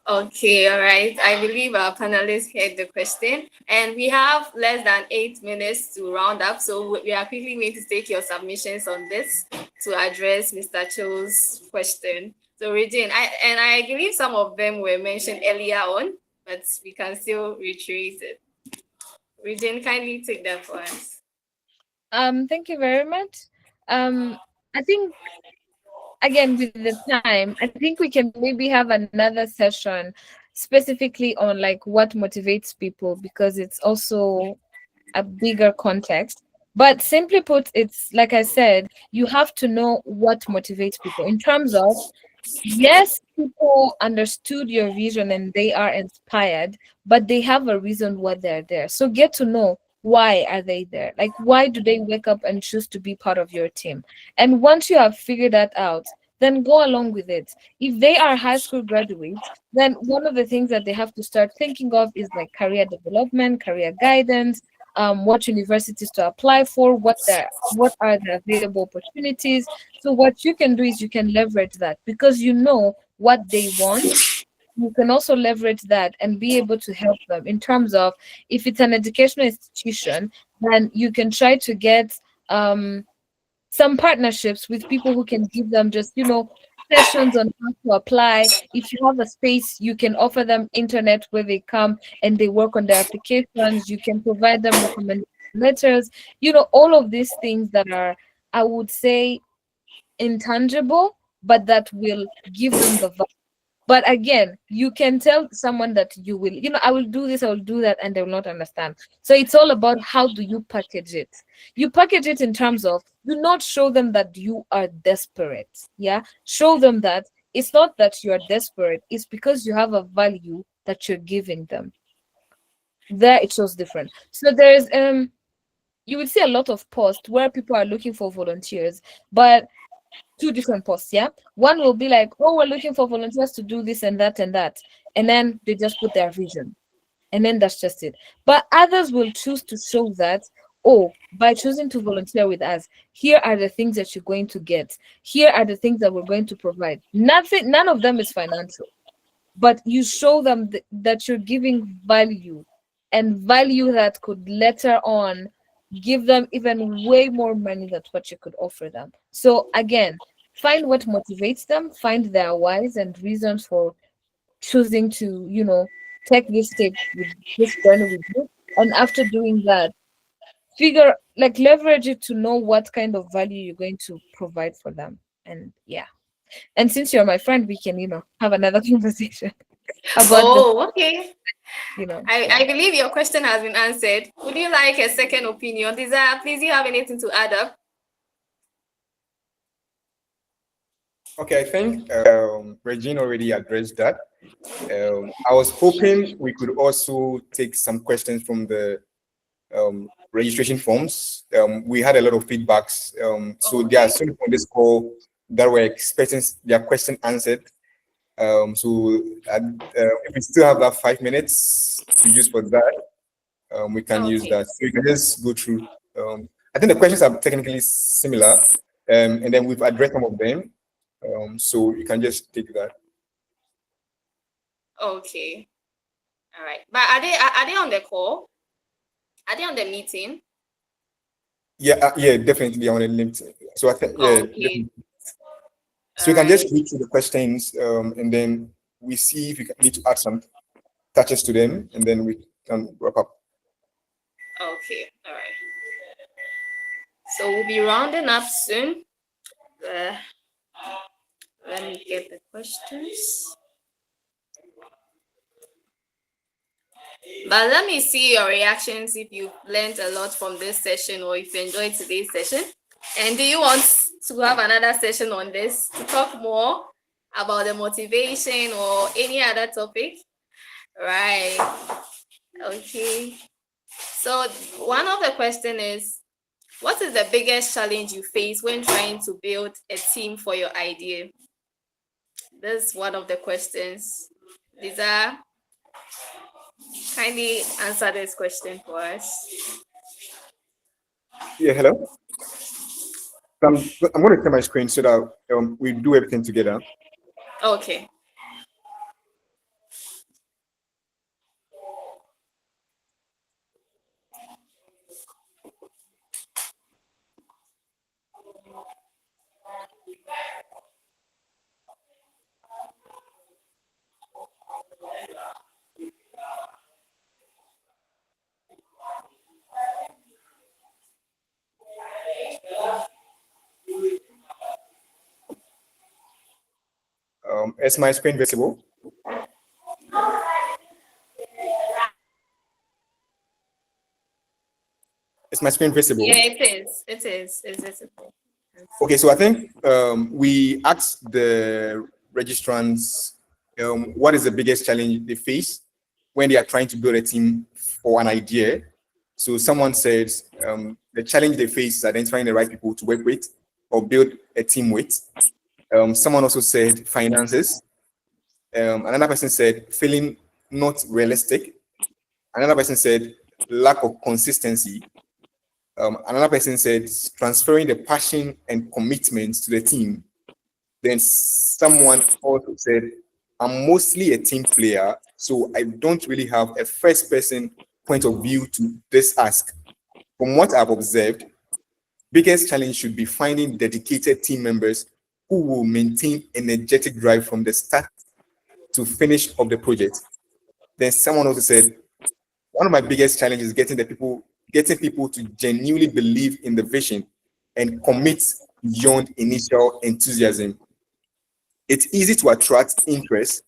Okay, all right. I believe our panelists heard the question, and we have less than 8 minutes to round up. So we are quickly going to take your submissions on this to address Mr. Cho's question. So Regine, I believe some of them were mentioned earlier on, but we can still retrace it. Regine, kindly take that for us. Thank you very much. I think again with the time, I think we can maybe have another session specifically on like what motivates people, because it's also a bigger context. But simply put, it's like I said, you have to know what motivates people in terms of, yes, people understood your vision and they are inspired, but they have a reason why they're there. So get to know, why are they there? Like, why do they wake up and choose to be part of your team? And once you have figured that out, then go along with it. If they are high school graduates, then one of the things that they have to start thinking of is like career development, career guidance, what universities to apply for, what are the available opportunities. So what you can do is you can leverage that, because you know what they want. You can also leverage that and be able to help them in terms of, if it's an educational institution, then you can try to get some partnerships with people who can give them just, sessions on how to apply. If you have a space, you can offer them internet where they come and they work on their applications. You can provide them recommendation letters, all of these things that are, I would say, intangible, but that will give them the value. But again, you can tell someone that you will, I will do this, I will do that, and they will not understand. So it's all about, how do you package it? You package it in terms of, do not show them that you are desperate. Yeah. Show them that it's not that you are desperate, it's because you have a value that you're giving them. There it shows different. So there's you will see a lot of posts where people are looking for volunteers, but two different posts. Yeah, one will be like, oh, we're looking for volunteers to do this and that and that, and then they just put their vision, and then that's just it. But others will choose to show that, oh, by choosing to volunteer with us, here are the things that you're going to get, here are the things that we're going to provide. None of them is financial, but you show them that you're giving value, and value that could later on give them even way more money than what you could offer them. So again, find what motivates them, find their whys and reasons for choosing to, take this step with this journey with you. And after doing that, leverage it to know what kind of value you're going to provide for them. And yeah. And since you're my friend, we can, have another conversation about Oh, okay. yeah. I believe your question has been answered. Would you like a second opinion? Desire, please, do you have anything to add up? Okay, I think Regine already addressed that. I was hoping we could also take some questions from the registration forms. We had a lot of feedbacks. So there are Okay. some on this call that were expecting their question answered. If we still have that 5 minutes to use for that, we can use Okay. that. So we can just go through. I think the questions are technically similar, and then we've addressed some of them. So you can just take that. Okay. All right. But are they on the call? Are they on the meeting? Yeah, definitely on the LinkedIn. So I think Oh, okay. definitely. So you All can just right. read through the questions, and then we see if you need to add some touches to them, and then we can wrap up. Okay. All right. So we'll be rounding up soon. Let me get the questions. But let me see your reactions if you learned a lot from this session or if you enjoyed today's session. And do you want to have another session on this to talk more about the motivation or any other topic? Right. Okay. So one of the question is, what is the biggest challenge you face when trying to build a team for your idea? This is one of the questions. Lisa, kindly answer this question for us. Yeah, hello. I'm going to share my screen so that we do everything together. Okay. Is my screen visible? Is my screen visible? Yeah, it is. It is. It's visible. Okay, so I think we asked the registrants what is the biggest challenge they face when they are trying to build a team for an idea. So someone said the challenge they face is identifying the right people to work with or build a team with. Someone also said finances. Another person said feeling not realistic. Another person said lack of consistency. Another person said transferring the passion and commitment to the team. Then someone also said, I'm mostly a team player, so I don't really have a first person point of view to this ask. From what I've observed, biggest challenge should be finding dedicated team members who will maintain energetic drive from the start to finish of the project. Then someone also said, one of my biggest challenges is getting people to genuinely believe in the vision and commit beyond initial enthusiasm. It's easy to attract interest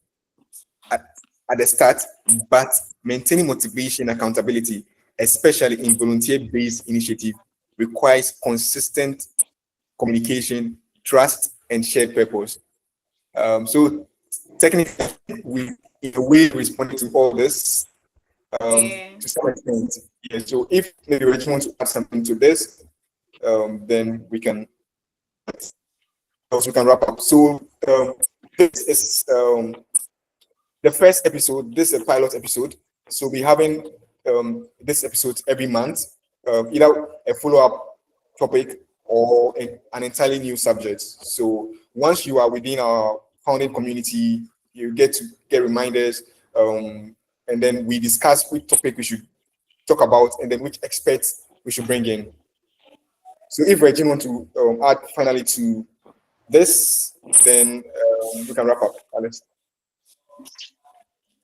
at the start, but maintaining motivation and accountability, especially in volunteer-based initiative, requires consistent communication, trust, and shared purpose. So technically, we in a way responded to all this Yeah. to some extent. Yeah, so if maybe Reggie wants to add something to this, then we can wrap up. So this is the first episode. This is a pilot episode. So we're having this episode every month, either a follow-up topic or an entirely new subject. So once you are within our founding community, you get to get reminders, and then we discuss which topic we should talk about, and then which experts we should bring in. So if Regine want to add finally to this, then we can wrap up, Alex.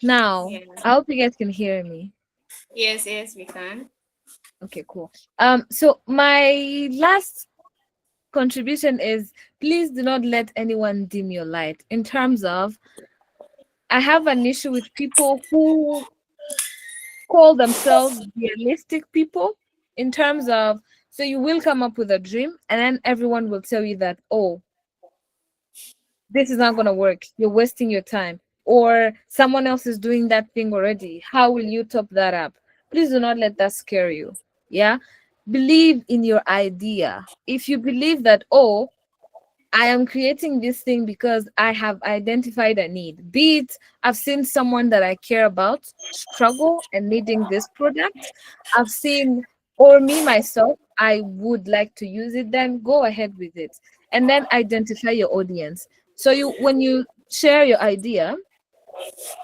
Now, Yeah. I hope you guys can hear me. Yes, we can. Okay, cool. So my last contribution is, please do not let anyone dim your light. In terms of, I have an issue with people who call themselves realistic people. In terms of, so you will come up with a dream and then everyone will tell you that, oh, this is not going to work. You're wasting your time. Or someone else is doing that thing already. How will you top that up? Please do not let that scare you. Yeah. Believe in your idea. If you believe that, oh, I am creating this thing because I have identified a need. Be it I've seen someone that I care about struggle and needing this product. I've seen, or me myself, I would like to use it, then go ahead with it. And then identify your audience. So when you share your idea,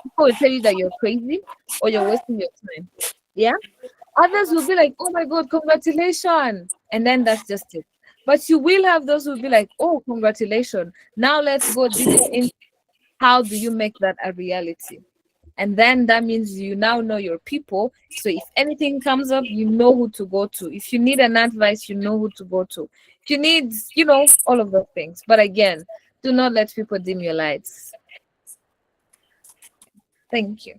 people will tell you that you're crazy or you're wasting your time. Yeah. Others will be like, oh my God, congratulations. And then that's just it. But you will have those who will be like, oh, congratulations. Now let's go deeper in how do you make that a reality? And then that means you now know your people. So if anything comes up, you know who to go to. If you need an advice, you know who to go to. If you need, all of those things. But again, do not let people dim your lights. Thank you.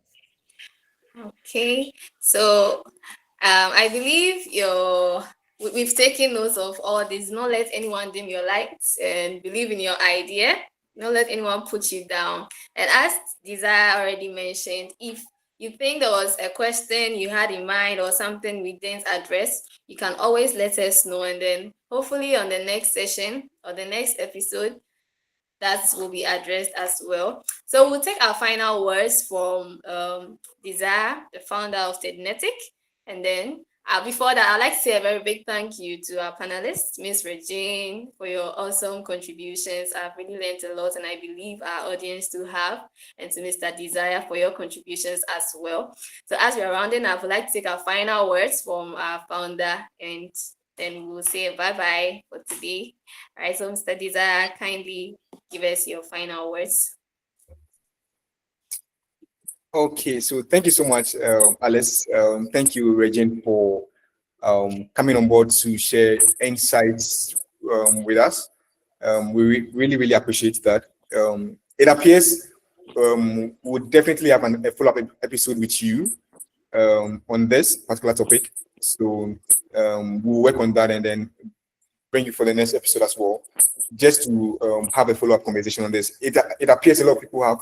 Okay, so I believe we've taken notes of all this. Not let anyone dim your lights and believe in your idea. Don't let anyone put you down. And as Desire already mentioned, if you think there was a question you had in mind or something we didn't address, you can always let us know. And then hopefully on the next session or the next episode, that will be addressed as well. So we'll take our final words from Desire, the founder of TIDNetic. And then before that, I'd like to say a very big thank you to our panelists, Miss Regine, for your awesome contributions. I've really learned a lot, and I believe our audience do have. And to Mr. Desire for your contributions as well. So as we're rounding up, I would like to take our final words from our founder, and then we'll say bye-bye for today. All right, so Mr. Desire, kindly give us your final words. Okay, so thank you so much, Alice. Thank you, Regine, for coming on board to share insights with us. We really, really appreciate that. It appears we'll definitely have a follow-up episode with you on this particular topic. So we'll work on that and then bring you for the next episode as well, just to have a follow-up conversation on this. It appears a lot of people have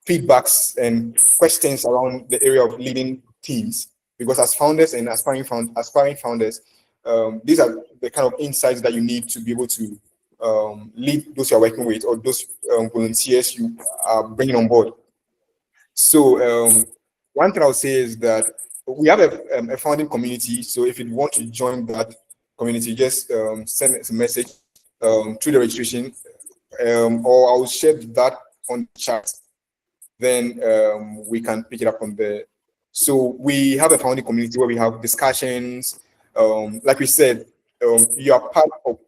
feedbacks and questions around the area of leading teams, because as founders and aspiring founders, these are the kind of insights that you need to be able to lead those you're working with or those volunteers you are bringing on board. So one thing I'll say is that we have a founding community. So if you want to join that community, just send us a message through the registration, or I'll share that on the chat. Then we can pick it up from there. So we have a founding community where we have discussions. Like we said, you are part of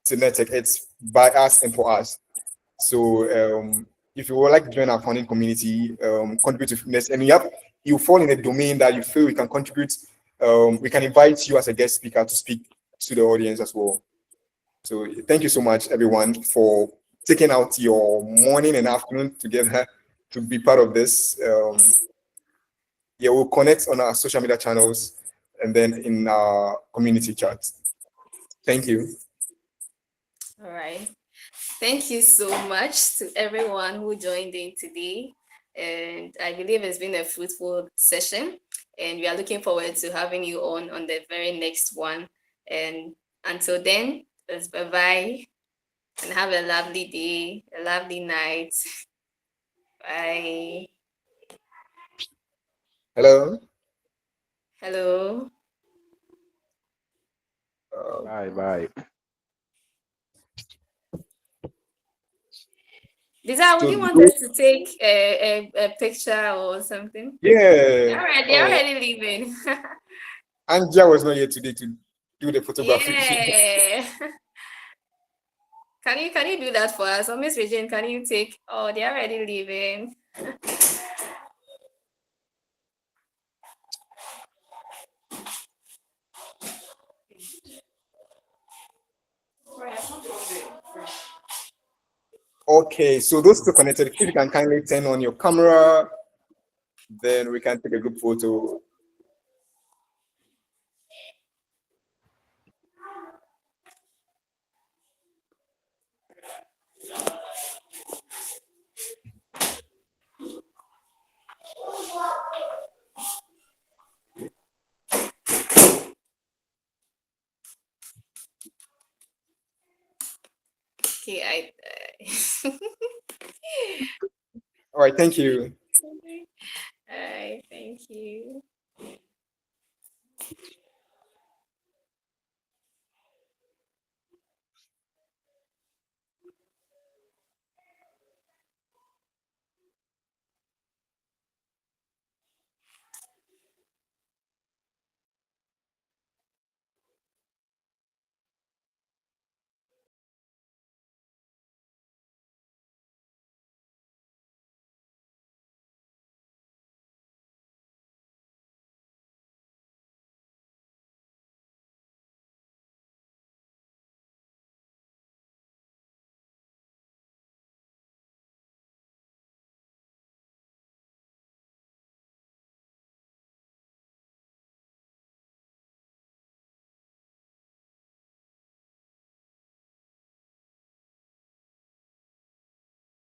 TIDNetic. It's by us and for us. So if you would like to join our founding community, contribute to fitness, and you fall in a domain that you feel we can contribute, we can invite you as a guest speaker to speak to the audience as well. So thank you so much, everyone, for taking out your morning and afternoon together to be part of this. Yeah, we'll connect on our social media channels and then in our community chat. Thank you. All right. Thank you so much to everyone who joined in today. And I believe it's been a fruitful session. And we are looking forward to having you on the very next one. And until then, it's bye-bye. And have a lovely day, a lovely night. Bye. Hello. Hello. Bye. Desire, would So you want us to take a picture or something? yeah. They're already leaving. Anja was not here today to do the photography. Yeah. Can you do that for us? Or Miss Regine, can you take? Oh, they're already leaving. Right. Okay, so those two connected, if you can kindly turn on your camera, then we can take a group photo. Okay, All right, thank you. all right, thank you.